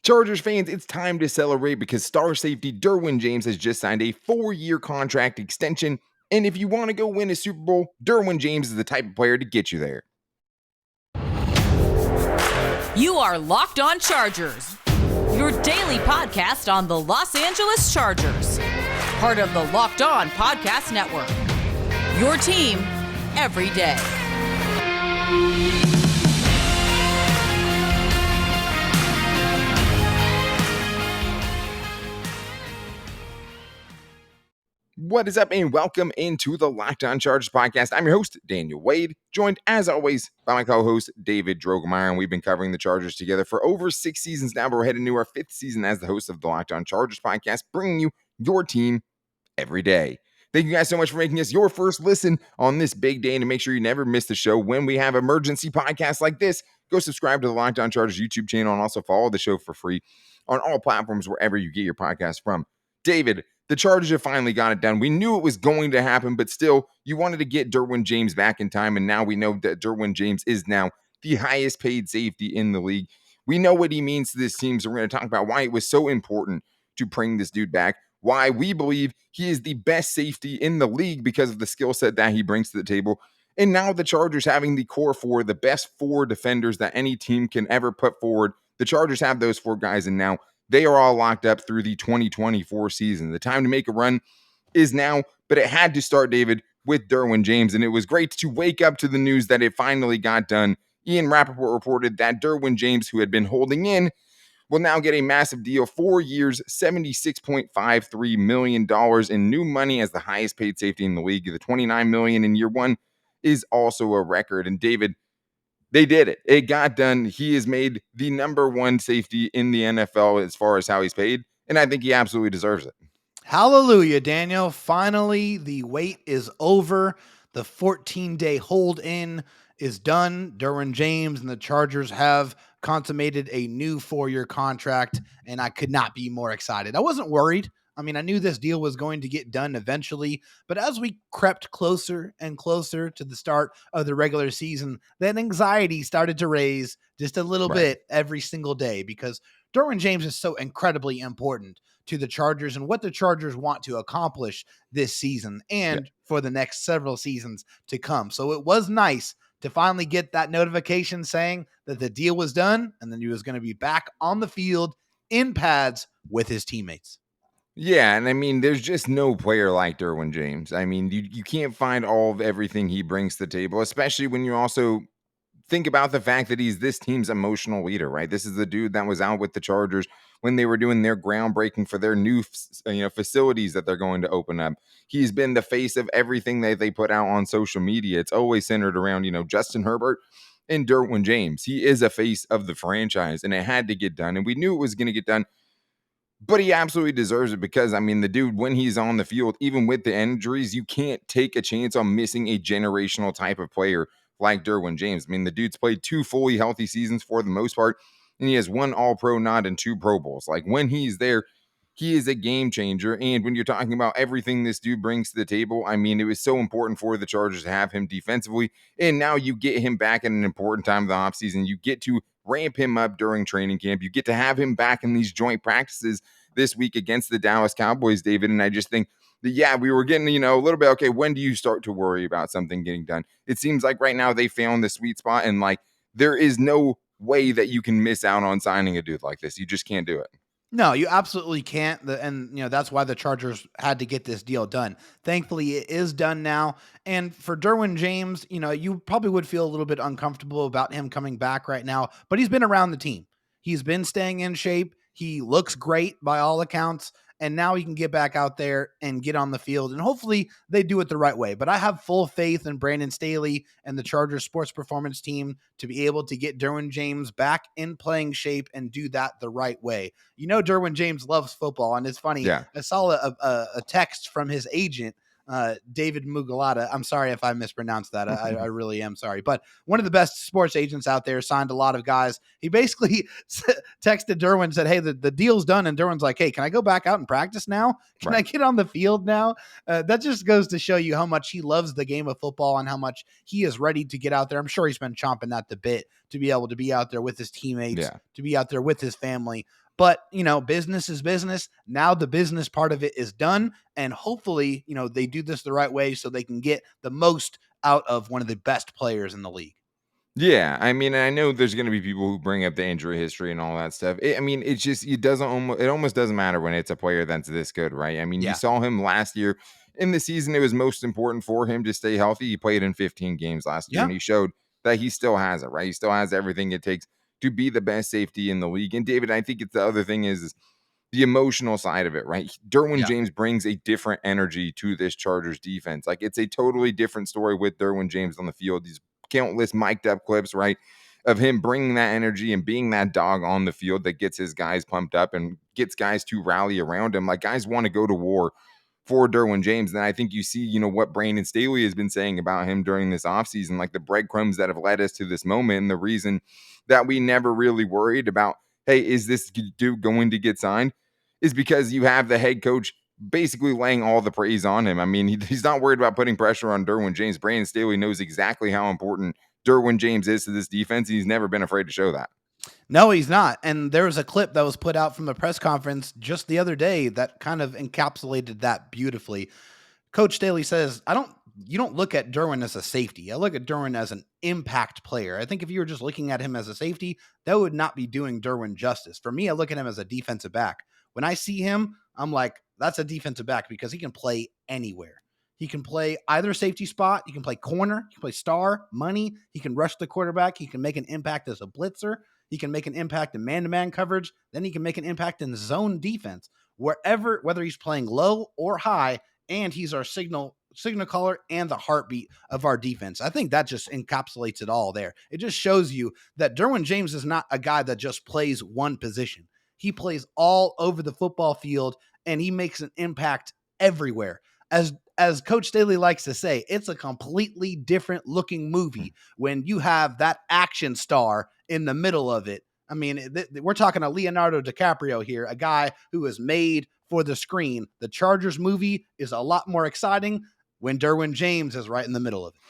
Chargers fans, it's time to celebrate because star safety Derwin James has just signed a 4-year contract extension. And if you want to go win a Super Bowl, Derwin James is the type of player to get you there. You are Locked On Chargers, your daily podcast on the Los Angeles Chargers, part of the Locked On Podcast Network, your team every day. What is up, and welcome into the Locked On Chargers podcast. I'm your host, Daniel Wade, joined as always by my co-host, David Droegemeier, and we've been covering the Chargers together for over 6 seasons now, but we're heading to our 5th season as the host of the Locked On Chargers podcast, bringing you your team every day. Thank you guys so much for making us your first listen on this big day, and to make sure you never miss the show when we have emergency podcasts like this, go subscribe to the Locked On Chargers YouTube channel and also follow the show for free on all platforms wherever you get your podcast from. David, the Chargers have finally got it done. We knew it was going to happen, but still, you wanted to get Derwin James back in time, and now we know that Derwin James is now the highest paid safety in the league. We know what he means to this team, so we're going to talk about why it was so important to bring this dude back, why we believe he is the best safety in the league because of the skill set that he brings to the table. And now the Chargers having the core four, the best 4 defenders that any team can ever put forward. The Chargers have those 4 guys, and now they are all locked up through the 2024 season. The time to make a run is now, but it had to start, David, with Derwin James, and it was great to wake up to the news that it finally got done. Ian Rappaport reported that Derwin James, who had been holding in, will now get a massive deal, 4 years, $76.53 million in new money as the highest paid safety in the league. The $29 million in year 1 is also a record. And David, they did it. It got done. He is made the number 1 safety in the NFL as far as how he's paid, and I think he absolutely deserves it. Hallelujah, Daniel. Finally, the wait is over. The 14-day hold-in is done. Derwin James and the Chargers have consummated a new 4-year contract, and I could not be more excited. I wasn't worried. I mean, I knew this deal was going to get done eventually, but as we crept closer and closer to the start of the regular season, that anxiety started to raise just a little bit every single day because Derwin James is so incredibly important to the Chargers and what the Chargers want to accomplish this season and for the next several seasons to come. So it was nice to finally get that notification saying that the deal was done and then he was going to be back on the field in pads with his teammates. Yeah, and I mean, there's just no player like Derwin James. I mean, you can't find all of everything he brings to the table, especially when you also think about the fact that he's this team's emotional leader, right? This is the dude that was out with the Chargers when they were doing their groundbreaking for their new facilities that they're going to open up. He's been the face of everything that they put out on social media. It's always centered around, Justin Herbert and Derwin James. He is a face of the franchise, and it had to get done, and we knew it was going to get done. But he absolutely deserves it because, I mean, the dude, when he's on the field, even with the injuries, you can't take a chance on missing a generational type of player like Derwin James. I mean, the dude's played 2 fully healthy seasons for the most part, and he has 1 All-Pro nod and 2 Pro Bowls. Like, when he's there, he is a game changer. And when you're talking about everything this dude brings to the table, I mean, it was so important for the Chargers to have him defensively. And now you get him back at an important time of the offseason. You get to ramp him up during training camp. You get to have him back in these joint practices this week against the Dallas Cowboys, David. And I just think that, we were getting, a little bit, okay, when do you start to worry about something getting done? It seems like right now they found the sweet spot, and like there is no way that you can miss out on signing a dude like this. You just can't do it. No, you absolutely can't. And that's why the Chargers had to get this deal done. Thankfully, it is done now. And for Derwin James, you probably would feel a little bit uncomfortable about him coming back right now, but he's been around the team. He's been staying in shape. He looks great by all accounts. And now he can get back out there and get on the field. And hopefully they do it the right way. But I have full faith in Brandon Staley and the Chargers sports performance team to be able to get Derwin James back in playing shape and do that the right way. Derwin James loves football. And it's funny. Yeah. I saw a text from his agent, David Mugalata. I'm sorry if I mispronounced that. I really am sorry. But one of the best sports agents out there, signed a lot of guys. He basically texted Derwin and said, hey, the deal's done. And Derwin's like, hey, can I go back out and practice now? Can I get on the field now? That just goes to show you how much he loves the game of football and how much he is ready to get out there. I'm sure he's been chomping at the bit to be able to be out there with his teammates, to be out there with his family. But, business is business. Now the business part of it is done. And hopefully, they do this the right way so they can get the most out of one of the best players in the league. Yeah, I mean, I know there's going to be people who bring up the injury history and all that stuff. I mean, it's just it almost doesn't matter when it's a player that's this good, right? I mean, you Yeah. saw him last year in the season. It was most important for him to stay healthy. He played in 15 games last year, Yeah. and he showed that he still has it, right? He still has everything it takes to be the best safety in the league. And David, I think it's the other thing is the emotional side of it, right? Derwin Yeah. James brings a different energy to this Chargers defense. Like, it's a totally different story with Derwin James on the field. These countless mic'd up clips, right, of him bringing that energy and being that dog on the field that gets his guys pumped up and gets guys to rally around him. Like, guys want to go to war for Derwin James. And I think you see, what Brandon Staley has been saying about him during this offseason, like the breadcrumbs that have led us to this moment. And the reason that we never really worried about, hey, is this dude going to get signed, is because you have the head coach basically laying all the praise on him. I mean, he's not worried about putting pressure on Derwin James. Brandon Staley knows exactly how important Derwin James is to this defense. He's never been afraid to show that. No, he's not. And there was a clip that was put out from the press conference just the other day that kind of encapsulated that beautifully. Coach Staley says, you don't look at Derwin as a safety. I look at Derwin as an impact player. I think if you were just looking at him as a safety, that would not be doing Derwin justice. For me, I look at him as a defensive back. When I see him, I'm like, that's a defensive back because he can play anywhere. He can play either safety spot. He can play corner. He can play star, money. He can rush the quarterback. He can make an impact as a blitzer. He can make an impact in man-to-man coverage. Then he can make an impact in zone defense. Whether he's playing low or high, and he's our signal caller and the heartbeat of our defense. I think that just encapsulates it all there. It just shows you that Derwin James is not a guy that just plays one position. He plays all over the football field, and he makes an impact everywhere. As Coach Staley likes to say, it's a completely different looking movie when you have that action star in the middle of it. I mean, we're talking a Leonardo DiCaprio here, a guy who is made for the screen. The Chargers movie is a lot more exciting when Derwin James is right in the middle of it.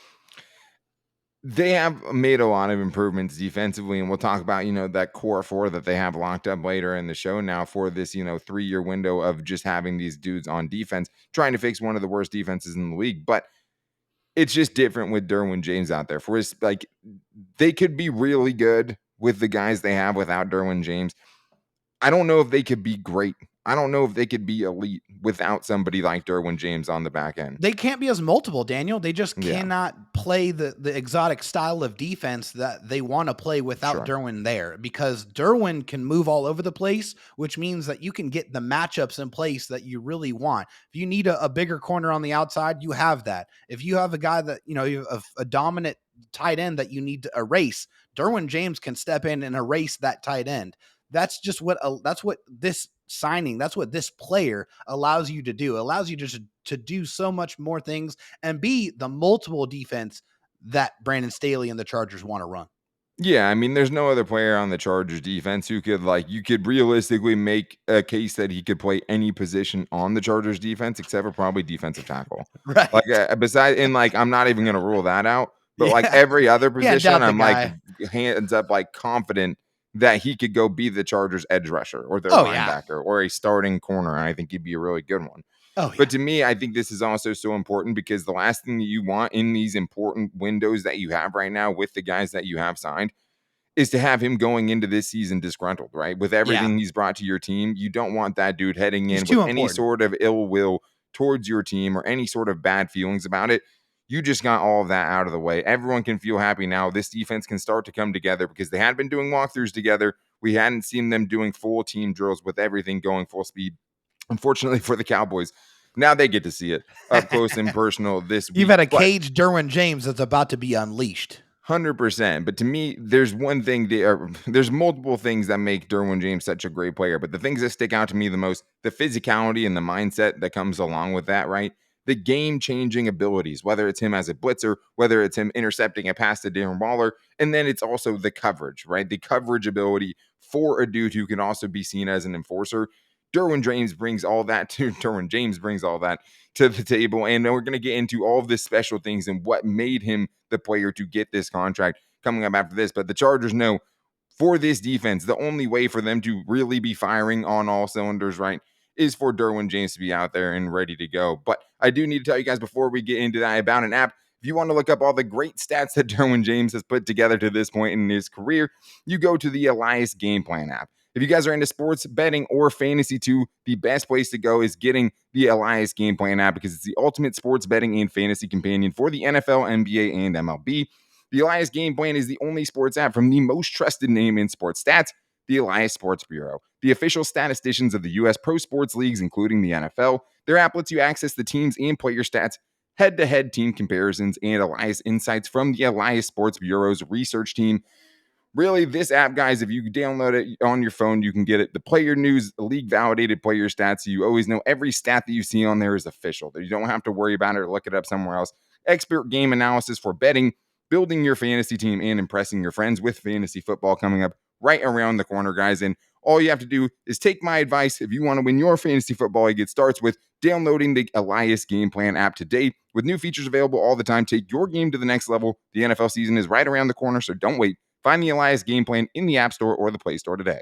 They have made a lot of improvements defensively, and we'll talk about, that core four that they have locked up later in the show now for this, 3-year window of just having these dudes on defense, trying to fix one of the worst defenses in the league. But it's just different with Derwin James out there. For his, like, they could be really good with the guys they have without Derwin James. I don't know if they could be great. I don't know if they could be elite without somebody like Derwin James on the back end. They can't be as multiple, Daniel. They just Yeah. cannot play the exotic style of defense that they want to play without Sure. Derwin there, because Derwin can move all over the place, which means that you can get the matchups in place that you really want. If you need a bigger corner on the outside, you have that. If you have a guy that, you have a dominant tight end that you need to erase, Derwin James can step in and erase that tight end. That's what this signing, that's what this player allows you to do. It allows you to do so much more things and be the multiple defense that Brandon Staley and the Chargers want to run. Yeah, I mean, there's no other player on the Chargers defense who could, you could realistically make a case that he could play any position on the Chargers defense except for probably defensive tackle. Right. I'm not even going to rule that out, but Yeah. every other Can't position, doubt the I'm guy. hands up, confident that he could go be the Chargers edge rusher or their Oh, yeah. linebacker or a starting corner. And I think he'd be a really good one. Oh, yeah. But to me, I think this is also so important because the last thing that you want in these important windows that you have right now with the guys that you have signed is to have him going into this season disgruntled, right? With everything he's brought to your team, you don't want that dude heading in with any sort of ill will towards your team or any sort of bad feelings about it. You just got all of that out of the way. Everyone can feel happy now. This defense can start to come together because they had been doing walkthroughs together. We hadn't seen them doing full team drills with everything going full speed. Unfortunately for the Cowboys, now they get to see it up close and personal this week. You've had a caged Derwin James that's about to be unleashed. 100%. But to me, there's one thing there's multiple things that make Derwin James such a great player. But the things that stick out to me the most, the physicality and the mindset that comes along with that, right? The game-changing abilities, whether it's him as a blitzer, whether it's him intercepting a pass to Darren Waller, and then it's also the coverage, right? The coverage ability for a dude who can also be seen as an enforcer. Derwin James brings all that to the table. And then we're going to get into all of the special things and what made him the player to get this contract coming up after this. But the Chargers know for this defense, the only way for them to really be firing on all cylinders, right, is for Derwin James to be out there and ready to go. But I do need to tell you guys before we get into that about an app. If you want to look up all the great stats that Derwin James has put together to this point in his career, you go to the Elias Game Plan app. If you guys are into sports betting or fantasy too, the best place to go is getting the Elias Game Plan app because it's the ultimate sports betting and fantasy companion for the NFL, NBA, and MLB. The Elias Game Plan is the only sports app from the most trusted name in sports stats, the Elias Sports Bureau, the official statisticians of the U.S. pro sports leagues, including the NFL. Their app lets you access the teams and player stats, head-to-head team comparisons, and Elias insights from the Elias Sports Bureau's research team. Really, this app, guys, if you download it on your phone, you can get it. The player news, the league-validated player stats. So you always know every stat that you see on there is official. You don't have to worry about it or look it up somewhere else. Expert game analysis for betting, building your fantasy team, and impressing your friends with fantasy football coming up right around the corner, guys. And all you have to do is take my advice. If you want to win your fantasy football league, it starts with downloading the Elias Game Plan app today. With new features available all the time, take your game to the next level. The NFL season is right around the corner, so don't wait. Find the Elias Game Plan in the App Store or the Play Store today.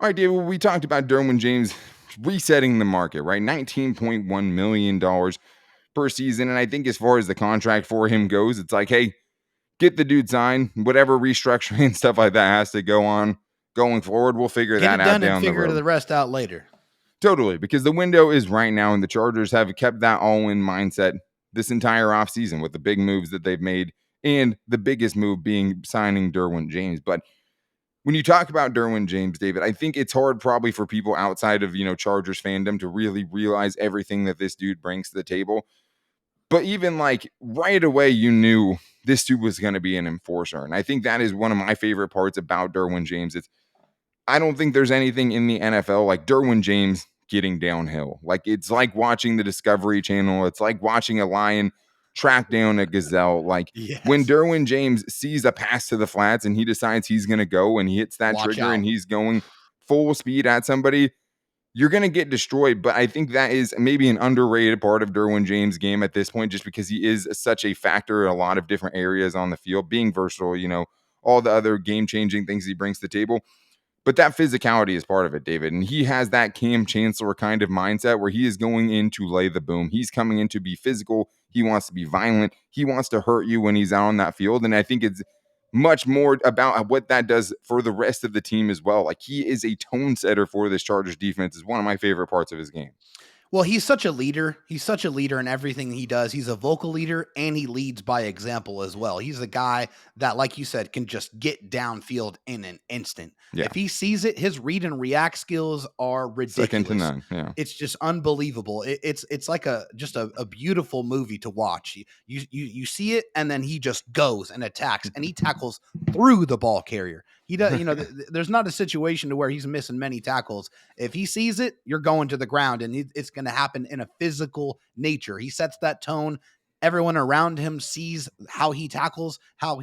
All right, David, we talked about Derwin James resetting the market, right? $19.1 million per season. And I think as far as the contract for him goes, it's like, hey, get the dude signed. Whatever restructuring and stuff like that has to go on going forward, we'll figure that out down the road. Figure the rest out later. Totally, because the window is right now, and the Chargers have kept that all-in mindset this entire offseason with the big moves that they've made, and the biggest move being signing Derwin James. But when you talk about Derwin James, David, I think it's hard probably for people outside of, Chargers fandom to really realize everything that this dude brings to the table. But even like right away, you knew this dude was going to be an enforcer. And I think that is one of my favorite parts about Derwin James. I don't think there's anything in the NFL like Derwin James getting downhill. Like it's like watching the Discovery Channel. It's like watching a lion track down a gazelle. Like when Derwin James sees a pass to the flats and he decides he's going to go and he hits that trigger and he's going full speed at somebody, you're going to get destroyed. But I think that is maybe an underrated part of Derwin James' game at this point, just because he is such a factor in a lot of different areas on the field, being versatile, all the other game-changing things he brings to the table. But that physicality is part of it, David. And he has that Cam Chancellor kind of mindset where he is going in to lay the boom. He's coming in to be physical. He wants to be violent. He wants to hurt you when he's out on that field. And I think it's much more about what that does for the rest of the team as well. Like he is a tone setter for this Chargers defense. Is one of my favorite parts of his game. Well, he's such a leader. He's such a leader in everything he does. He's a vocal leader, and he leads by example as well. He's a guy that, like you said, can just get downfield in an instant. Yeah. If he sees it, his read and react skills are ridiculous. Second to none. Yeah. It's just unbelievable. It's like a beautiful movie to watch. You see it, and then he just goes and attacks, and he tackles through the ball carrier. He does, there's not a situation to where he's missing many tackles. If he sees it, you're going to the ground, and it's going to happen in a physical nature. He sets that tone. Everyone around him sees how he tackles, how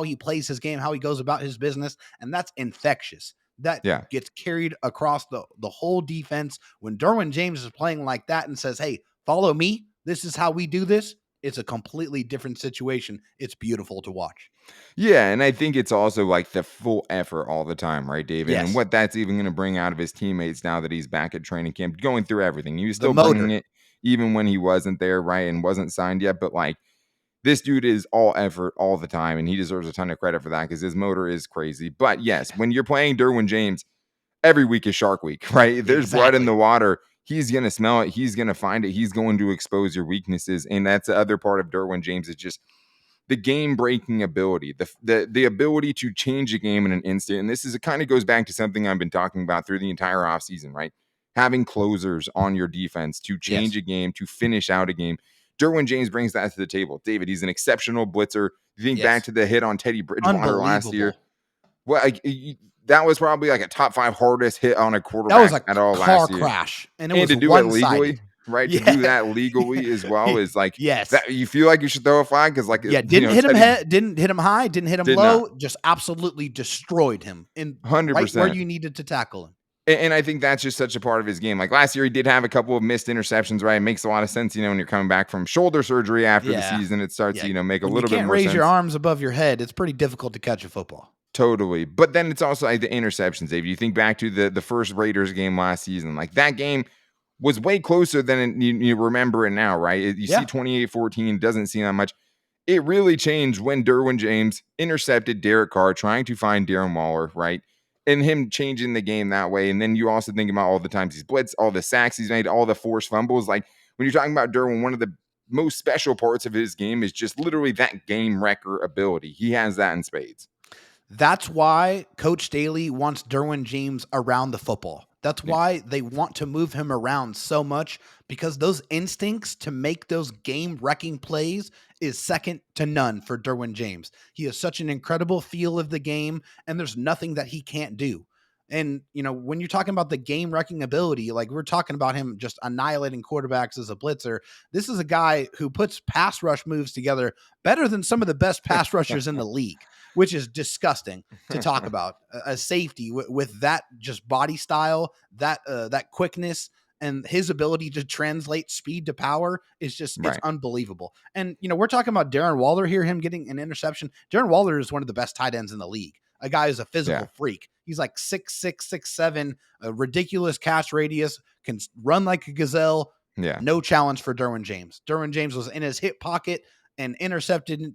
he plays his game, how he goes about his business, and that's infectious. That gets carried across the whole defense. When Derwin James is playing like that and says, "Hey, follow me. This is how we do this." It's a completely different situation. It's beautiful to watch. Yeah, and I think it's also like the full effort all the time, right, David? Yes. And what that's even going to bring out of his teammates now that he's back at training camp, going through everything. He was still bringing it even when he wasn't there, right, and wasn't signed yet. But like this dude is all effort all the time, and he deserves a ton of credit for that because his motor is crazy. But yes, when you're playing Derwin James, every week is Shark Week, right? There's blood in the water. He's going to smell it. He's going to find it. He's going to expose your weaknesses. And that's the other part of Derwin James is just the game-breaking ability, the ability to change a game in an instant. And it kind of goes back to something I've been talking about through the entire offseason, right? Having closers on your defense to change a game, to finish out a game. Derwin James brings that to the table. David, he's an exceptional blitzer. You think back to the hit on Teddy Bridgewater last year. Well, that was probably like a top 5 hardest hit on a quarterback. That was like at all a car last year. crash, and it and was to do it legally, right? To do that legally as well is like that, you feel like you should throw a flag because like didn't hit him didn't hit him high, didn't hit him low, just absolutely destroyed him in 100% right where you needed to tackle him. And I think that's just such a part of his game. Like last year, he did have a couple of missed interceptions, right? It makes a lot of sense, when you're coming back from shoulder surgery after the Yeah. season, it starts Yeah. to, make a When you little bit can't more raise your sense. arms above your head, it's pretty difficult to catch a football. Totally. But then it's also like the interceptions, Dave. You think back to the first Raiders game last season, like that game was way closer than you remember it now, right? You see 28-14, doesn't seem that much. It really changed when Derwin James intercepted Derek Carr trying to find Darren Waller, right? And him changing the game that way. And then you also think about all the times he's blitzed, all the sacks he's made, all the forced fumbles. Like when you're talking about Derwin, one of the most special parts of his game is just literally that game wrecker ability. He has that in spades. That's why Coach Staley wants Derwin James around the football. That's why they want to move him around so much, because those instincts to make those game-wrecking plays is second to none for Derwin James. He has such an incredible feel of the game, and there's nothing that he can't do. And, when you're talking about the game-wrecking ability, like we're talking about him just annihilating quarterbacks as a blitzer, this is a guy who puts pass rush moves together better than some of the best pass rushers in the league, which is disgusting to talk about. A safety with that just body style, that quickness, and his ability to translate speed to power is just, it's unbelievable. And, we're talking about Darren Waller here, him getting an interception. Darren Waller is one of the best tight ends in the league. A guy who's a physical freak. He's like 6'6", 6'7", a ridiculous catch radius, can run like a gazelle. Yeah. No challenge for Derwin James. Derwin James was in his hip pocket and intercepted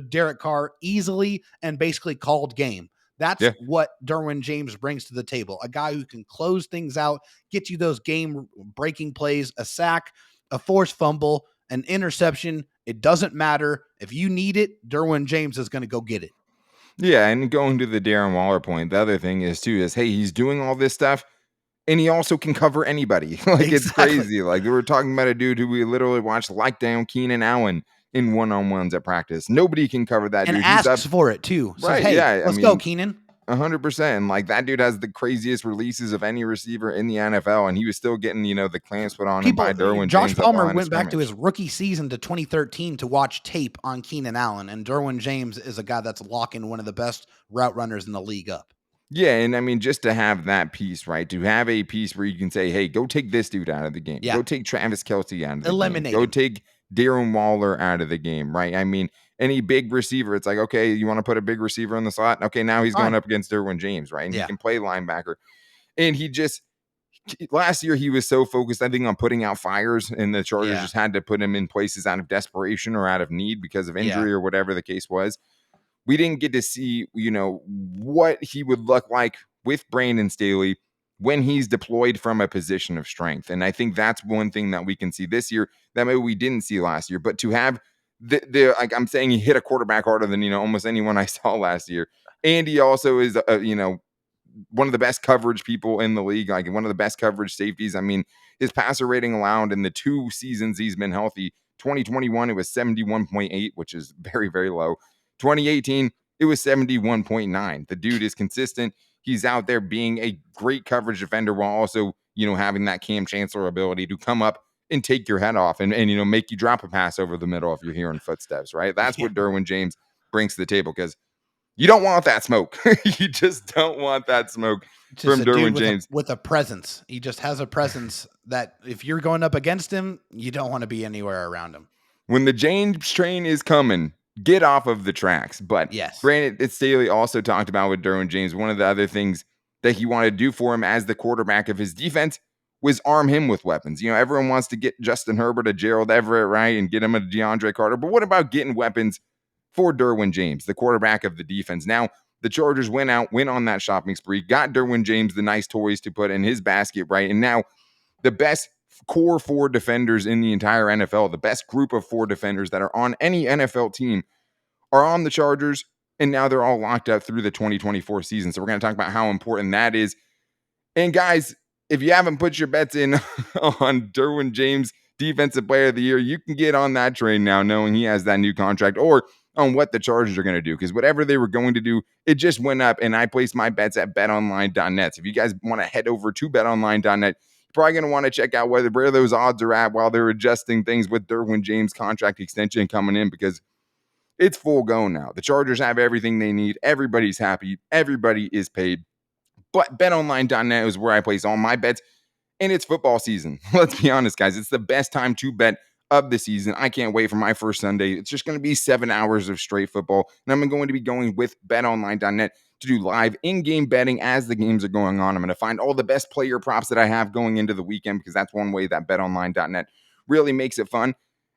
Derek Carr easily and basically called game. That's what Derwin James brings to the table. A guy who can close things out, get you those game-breaking plays, a sack, a forced fumble, an interception. It doesn't matter. If you need it, Derwin James is going to go get it. Yeah, and going to the Darren Waller point, the other thing is, hey, he's doing all this stuff, and he also can cover anybody. It's crazy. Like, we were talking about a dude who we literally watched like down Keenan Allen in one-on-ones at practice. Nobody can cover that and dude. Asks for it, too. Says, hey, let's go, Keenan. 100%. And like that dude has the craziest releases of any receiver in the NFL, and he was still getting, the clamps put on him by Derwin Josh James. Palmer went back to his rookie season to 2013 to watch tape on Keenan Allen, and Derwin James is a guy that's locking one of the best route runners in the league up. Yeah, and just to have that piece, right? To have a piece where you can say, hey, go take this dude out of the game. Go take Travis Kelce out of the game. Go take Darren Waller out of the game, right? Any big receiver, it's like, okay, you want to put a big receiver in the slot? Okay, now he's going up against Derwin James, right? And he can play linebacker. And last year he was so focused, I think, on putting out fires, and the Chargers just had to put him in places out of desperation or out of need because of injury or whatever the case was. We didn't get to see, what he would look like with Brandon Staley when he's deployed from a position of strength. And I think that's one thing that we can see this year that maybe we didn't see last year. But to have like I'm saying, he hit a quarterback harder than, almost anyone I saw last year. And he also is, one of the best coverage people in the league, like one of the best coverage safeties. His passer rating allowed in the 2 seasons he's been healthy, 2021, it was 71.8, which is very, very low. 2018, it was 71.9. The dude is consistent. He's out there being a great coverage defender while also, having that Cam Chancellor ability to come up and take your head off and make you drop a pass over the middle if you're hearing footsteps, right? That's what Derwin James brings to the table, because you don't want that smoke. You just don't want that smoke from Derwin James. With a presence. He just has a presence that if you're going up against him, you don't want to be anywhere around him. When the James train is coming, get off of the tracks. But Brandon Staley also talked about with Derwin James, one of the other things that he wanted to do for him as the quarterback of his defense was arm him with weapons. Everyone wants to get Justin Herbert, a Gerald Everett, right, and get him a DeAndre Carter. But what about getting weapons for Derwin James, the quarterback of the defense? Now, the Chargers went on that shopping spree, got Derwin James the nice toys to put in his basket, right? And now the best core 4 defenders in the entire NFL, the best group of 4 defenders that are on any NFL team are on the Chargers, and now they're all locked up through the 2024 season. So we're going to talk about how important that is. And guys, if you haven't put your bets in on Derwin James, Defensive Player of the Year, you can get on that train now, knowing he has that new contract, or on what the Chargers are going to do, because whatever they were going to do, it just went up, and I placed my bets at betonline.net. So if you guys want to head over to betonline.net, you're probably going to want to check out where those odds are at while they're adjusting things with Derwin James' contract extension coming in, because it's full go now. The Chargers have everything they need. Everybody's happy. Everybody is paid. But betonline.net is where I place all my bets, and it's football season. Let's be honest, guys. It's the best time to bet of the season. I can't wait for my first Sunday. It's just going to be 7 hours of straight football, and I'm going to be going with betonline.net to do live in-game betting as the games are going on. I'm going to find all the best player props that I have going into the weekend, because that's one way that betonline.net really makes it fun.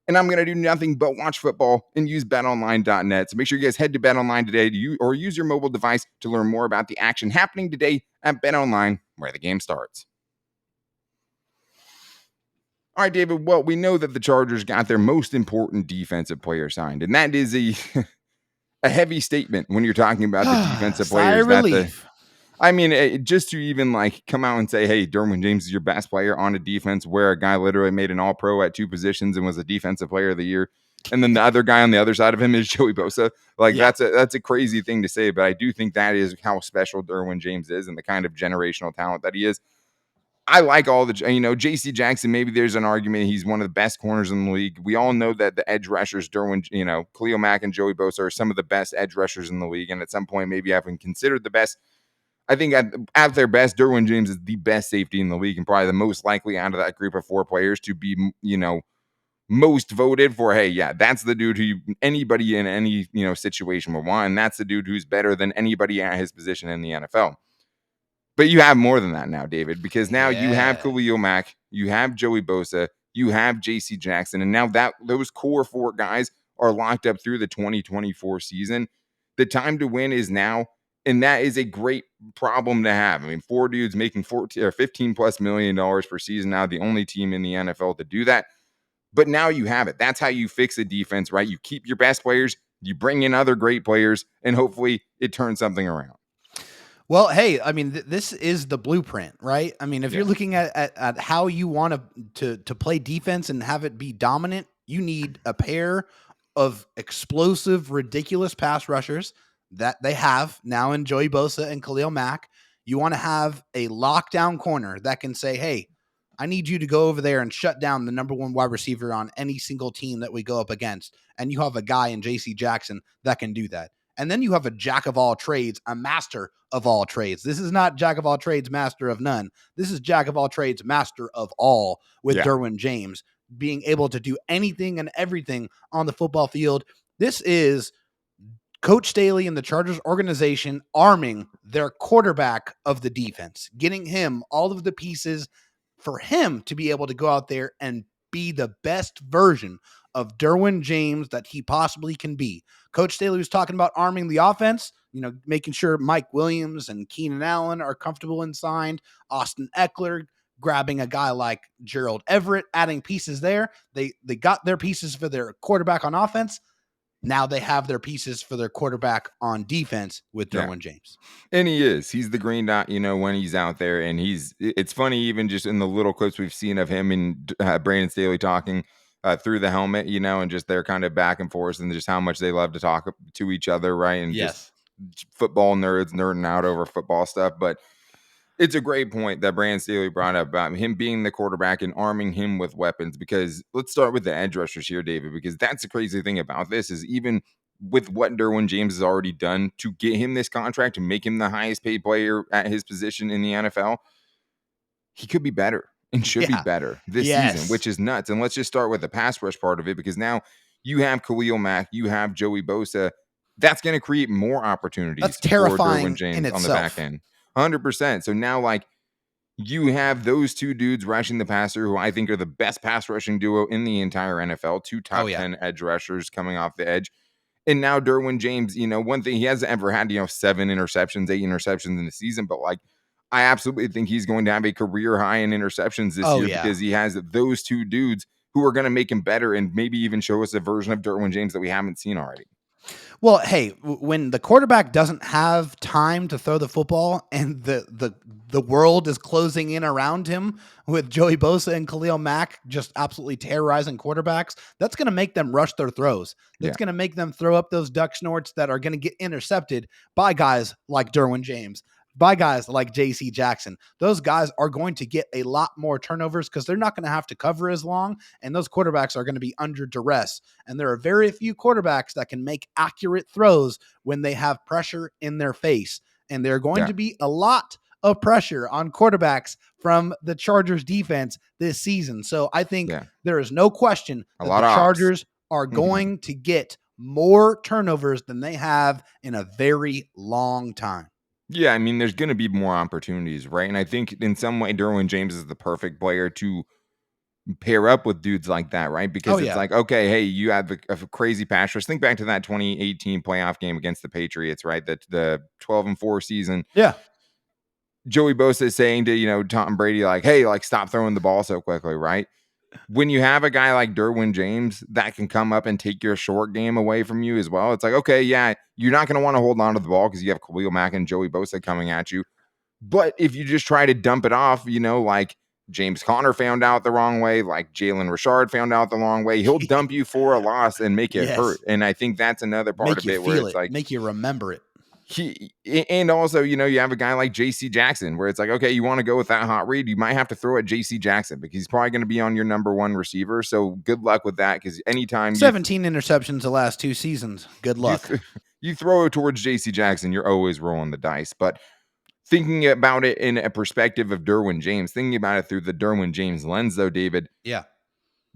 And I'm going to do nothing but watch football and use betonline.net. So make sure you guys head to betonline today or use your mobile device to learn more about the action happening today at betonline, where the game starts. All right, David. Well, we know that the Chargers got their most important defensive player signed, and that is a heavy statement when you're talking about the defensive players. Just to even like come out and say, hey, Derwin James is your best player on a defense where a guy literally made an all-pro at 2 positions and was a defensive player of the year. And then the other guy on the other side of him is Joey Bosa. That's a crazy thing to say, but I do think that is how special Derwin James is and the kind of generational talent that he is. I like all the, JC Jackson, maybe there's an argument he's one of the best corners in the league. We all know that the edge rushers, Khalil Mack and Joey Bosa are some of the best edge rushers in the league. And at some point, maybe haven't considered the best. I think at their best, Derwin James is the best safety in the league and probably the most likely out of that group of 4 players to be, most voted for. Hey, yeah, that's the dude who anybody in any, situation would want. And that's the dude who's better than anybody at his position in the NFL. But you have more than that now, David, because now you have Khalil Mack, you have Joey Bosa, you have JC Jackson, and now that those core 4 guys are locked up through the 2024 season. The time to win is now, and that is a great problem to have. 4 dudes making $15+ million per season now, the only team in the NFL to do that. But now you have it. That's how you fix a defense, right? You keep your best players, you bring in other great players, and hopefully it turns something around. Well, hey, this is the blueprint, right? If you're looking at how you want to play defense and have it be dominant, you need a pair of explosive, ridiculous pass rushers that they have now in Joey Bosa and Khalil Mack. You want to have a lockdown corner that can say, hey, I need you to go over there and shut down the number 1 wide receiver on any single team that we go up against. And you have a guy in JC Jackson that can do that. And then you have a jack of all trades, a master of all trades. This is not jack of all trades, master of none. This is jack of all trades, master of all with Derwin James being able to do anything and everything on the football field. This is Coach Staley and the Chargers organization arming their quarterback of the defense, getting him all of the pieces for him to be able to go out there and be the best version of Derwin James that he possibly can be. Coach Staley was talking about arming the offense, making sure Mike Williams and Keenan Allen are comfortable and signed. Austin Eckler, grabbing a guy like Gerald Everett, adding pieces there. They got their pieces for their quarterback on offense. Now they have their pieces for their quarterback on defense with Derwin James. And he's the green dot, when he's out there. And it's funny, even just in the little clips we've seen of him and Brandon Staley talking through the helmet, and just their kind of back and forth and just how much they love to talk to each other, right? And just football nerds nerding out over football stuff. But it's a great point that Brandon Staley brought up about him being the quarterback and arming him with weapons, because let's start with the edge rushers here, David, because that's the crazy thing about this is even with what Derwin James has already done to get him this contract, to make him the highest paid player at his position in the NFL, he could be better and should be better this season, which is nuts. And let's just start with the pass rush part of it, because now you have Khalil Mack, you have Joey Bosa. That's going to create more opportunities. That's terrifying for Derwin James in itself. On the back end. 100%. So now, you have those 2 dudes rushing the passer who I think are the best pass rushing duo in the entire NFL. 2 top 10 edge rushers coming off the edge. And now Derwin James, one thing, he hasn't ever had, 7 interceptions, 8 interceptions in the season, but I absolutely think he's going to have a career high in interceptions this year because he has those 2 dudes who are going to make him better and maybe even show us a version of Derwin James that we haven't seen already. Well, hey, when the quarterback doesn't have time to throw the football and the world is closing in around him with Joey Bosa and Khalil Mack just absolutely terrorizing quarterbacks, that's going to make them rush their throws. That's going to make them throw up those duck snorts that are going to get intercepted by guys like Derwin James, by guys like JC Jackson. Those guys are going to get a lot more turnovers because they're not going to have to cover as long, and those quarterbacks are going to be under duress. And there are very few quarterbacks that can make accurate throws when they have pressure in their face. And there are going to be a lot of pressure on quarterbacks from the Chargers defense this season. So I think there is no question that the Chargers are going to get more turnovers than they have in a very long time. Yeah, I mean, there's going to be more opportunities, right? And I think in some way, Derwin James is the perfect player to pair up with dudes like that, right? Because it's like, okay, hey, you have a crazy pass rush. Think back to that 2018 playoff game against the Patriots, right? The 12-4 season. Yeah. Joey Bosa is saying to, Tom Brady, like, hey, like, stop throwing the ball so quickly, right? When you have a guy like Derwin James that can come up and take your short game away from you as well, it's like, okay, yeah, you're not going to want to hold on to the ball because you have Khalil Mack and Joey Bosa coming at you. But if you just try to dump it off, like James Conner found out the wrong way, like Jalen Richard found out the wrong way, he'll dump you for a loss and make it hurt. And I think that's another part of it where it's like, make you remember it. And also, you have a guy like JC Jackson where it's like, okay, you want to go with that hot read, you might have to throw at JC Jackson because he's probably going to be on your number one receiver. So good luck with that, because anytime 17 interceptions the last 2 seasons. Good luck. You throw it towards JC Jackson, you're always rolling the dice. But thinking about it in a perspective of Derwin James, thinking about it through the Derwin James lens, though, David. Yeah.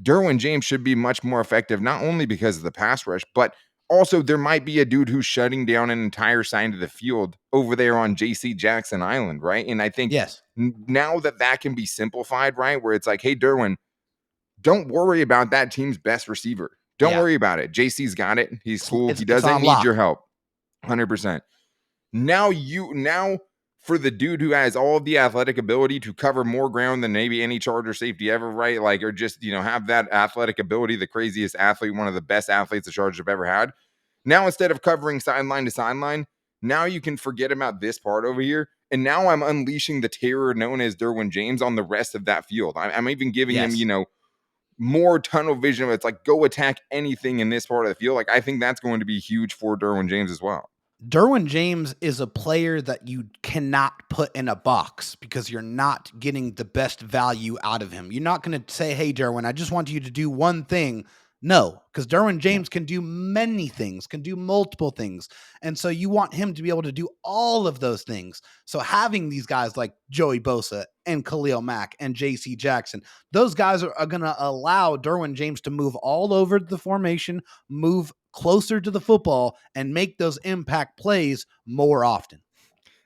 Derwin James should be much more effective, not only because of the pass rush, but also there might be a dude who's shutting down an entire side of the field over there on JC Jackson Island, right? And I think now that can be simplified, right? Where it's like, hey, Derwin, don't worry about that team's best receiver. Don't worry about it. JC's got it. He's cool. He doesn't need your help. 100%. Now for the dude who has all of the athletic ability to cover more ground than maybe any Charger safety ever, right? Like, or just, have that athletic ability, the craziest athlete, one of the best athletes the Chargers have ever had. Now, instead of covering sideline to sideline, now you can forget about this part over here. And now I'm unleashing the terror known as Derwin James on the rest of that field. I'm even giving him, more tunnel vision. It's like, go attack anything in this part of the field. Like, I think that's going to be huge for Derwin James as well. Derwin James is a player that you cannot put in a box because you're not getting the best value out of him. You're not going to say, hey, Derwin, I just want you to do one thing. No, because Derwin James can do many things, can do multiple things. And so you want him to be able to do all of those things. So having these guys like Joey Bosa and Khalil Mack and JC Jackson, those guys are going to allow Derwin James to move all over the formation, move closer to the football, and make those impact plays more often.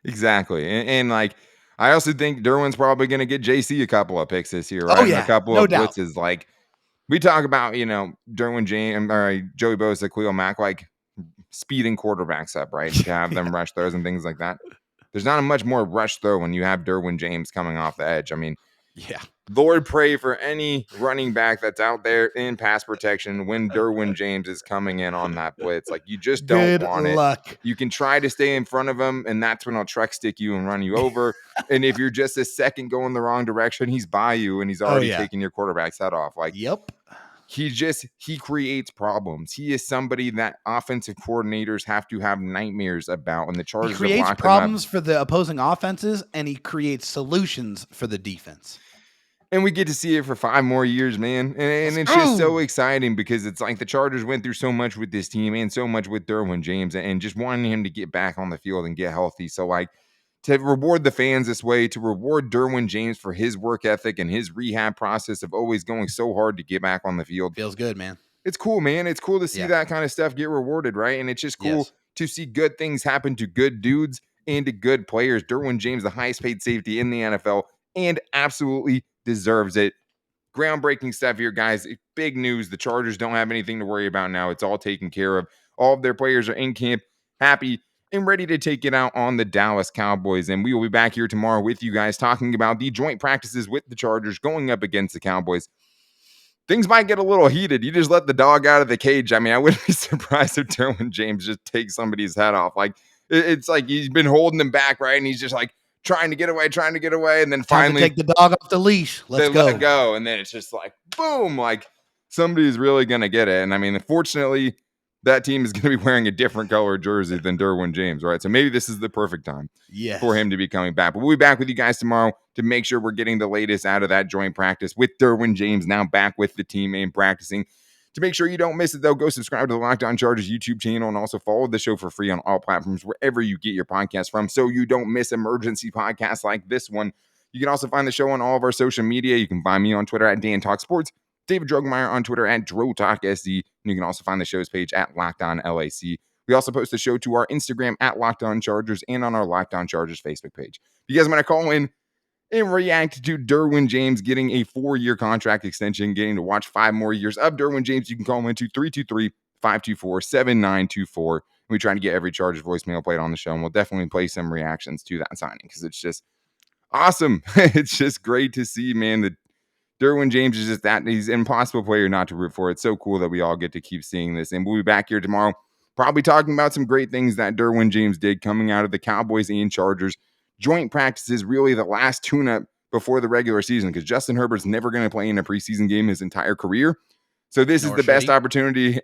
Exactly. And like, I also think Derwin's probably going to get JC a couple of picks this year, right? Oh, yeah. And a couple no of doubt. blitzes. Like, we talk about, Derwin James or Joey Bosa, Khalil Mack, like speeding quarterbacks up, right? To have them rush throws and things like that. There's not a much more rush throw when you have Derwin James coming off the edge. I mean, Lord, pray for any running back that's out there in pass protection when Derwin James is coming in on that blitz. Like, you just don't want it. You can try to stay in front of him, and that's when I'll truck stick you and run you over. And if you're just a second going the wrong direction, he's by you and he's already taking your quarterback's head off. Like, he creates problems. He is somebody that offensive coordinators have to have nightmares about. And the Chargers, he creates problems for the opposing offenses, and he creates solutions for the defense. And we get to see it for 5 more years, man. And it's just so exciting because it's like the Chargers went through so much with this team and so much with Derwin James and just wanting him to get back on the field and get healthy. So, like, to reward the fans this way, to reward Derwin James for his work ethic and his rehab process of always going so hard to get back on the field. Feels good, man. It's cool, man. It's cool to see that kind of stuff get rewarded, right? And it's just cool to see good things happen to good dudes and to good players. Derwin James, the highest paid safety in the NFL, and absolutely deserves it. Groundbreaking stuff here, guys. Big news. The Chargers don't have anything to worry about now. It's all taken care of. All of their players are in camp, happy, and ready to take it out on the Dallas Cowboys. And we will be back here tomorrow with you guys talking about the joint practices with the Chargers going up against the Cowboys. Things might get a little heated. You just let the dog out of the cage. I mean, I wouldn't be surprised if Derwin James just takes somebody's head off. Like, it's like he's been holding them back, right? And he's just like, trying to get away, and then finally take the dog off the leash. Let's go. Let it go, and then it's just like boom, like somebody's really gonna get it. And I mean, unfortunately, that team is gonna be wearing a different color jersey than Derwin James, right? So maybe this is the perfect time for him to be coming back. But we'll be back with you guys tomorrow to make sure we're getting the latest out of that joint practice with Derwin James now back with the team and practicing, To make sure you don't miss it, though, go subscribe to the Locked On Chargers YouTube channel and also follow the show for free on all platforms wherever you get your podcast from so you don't miss emergency podcasts like this one. You can also find the show on all of our social media. You can find me on Twitter at Dan Talk Sports, David Droegemeier on Twitter at DroTalkSD, and you can also find the show's page at Locked On LAC. We also post the show to our Instagram at Locked On Chargers and on our Locked On Chargers Facebook page. If you guys want to call in and react to Derwin James getting a 4-year contract extension, getting to watch 5 more years of Derwin James, you can call him into 323-524-7924. We try to get every Chargers voicemail played on the show, and we'll definitely play some reactions to that signing because it's just awesome. It's just great to see, man, that Derwin James is just that. He's an impossible player not to root for. It's so cool that we all get to keep seeing this. And we'll be back here tomorrow, probably talking about some great things that Derwin James did coming out of the Cowboys and Chargers joint practices, really the last tune-up before the regular season, because Justin Herbert's never going to play in a preseason game his entire career. So this is the best opportunity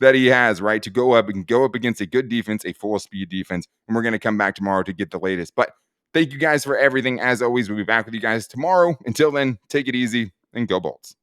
that he has, right, to go up against a good defense, a full-speed defense. And we're going to come back tomorrow to get the latest. But thank you guys for everything. As always, we'll be back with you guys tomorrow. Until then, take it easy and go Bolts.